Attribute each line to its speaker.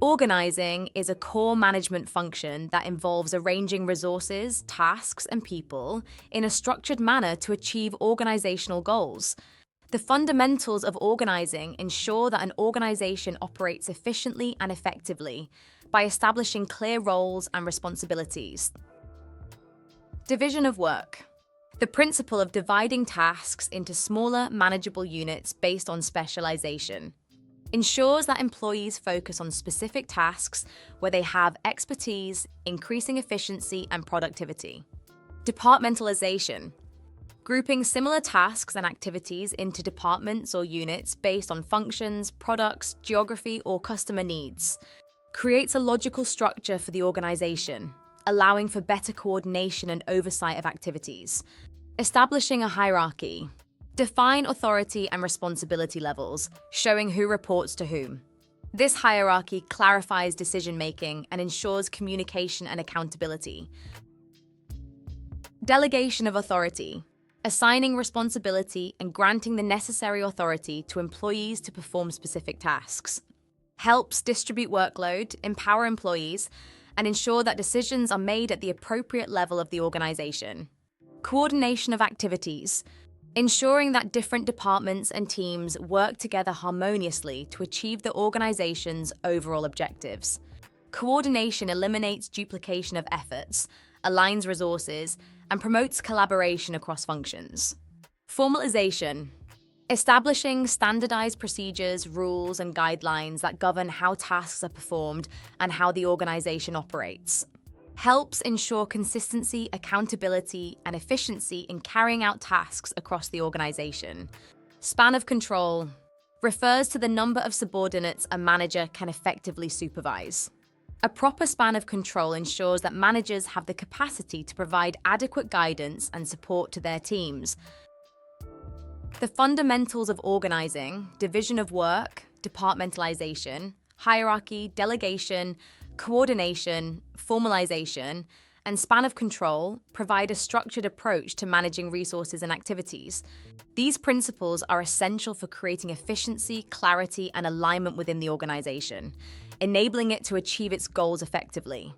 Speaker 1: Organizing is a core management function that involves arranging resources, tasks, and people in a structured manner to achieve organizational goals. The fundamentals of organizing ensure that an organization operates efficiently and effectively by establishing clear roles and responsibilities. Division of work. The principle of dividing tasks into smaller, manageable units based on specialization ensures that employees focus on specific tasks where they have expertise, increasing efficiency and productivity. Departmentalization. Grouping similar tasks and activities into departments or units based on functions, products, geography, or customer needs creates a logical structure for the organization, allowing for better coordination and oversight of activities. Establishing a hierarchy. Define authority and responsibility levels, showing who reports to whom. This hierarchy clarifies decision-making and ensures communication and accountability. Delegation of authority. Assigning responsibility and granting the necessary authority to employees to perform specific tasks. Helps distribute workload, empower employees, and ensure that decisions are made at the appropriate level of the organization. Coordination of activities. Ensuring that different departments and teams work together harmoniously to achieve the organization's overall objectives. Coordination eliminates duplication of efforts, aligns resources, and promotes collaboration across functions. Formalization. Establishing standardized procedures, rules, and guidelines that govern how tasks are performed and how the organization operates. Helps ensure consistency, accountability, and efficiency in carrying out tasks across the organization. Span of control refers to the number of subordinates a manager can effectively supervise. A proper span of control ensures that managers have the capacity to provide adequate guidance and support to their teams. The fundamentals of organizing, division of work, departmentalization, hierarchy, delegation, coordination, formalization, and span of control provide a structured approach to managing resources and activities. These principles are essential for creating efficiency, clarity, and alignment within the organization, enabling it to achieve its goals effectively.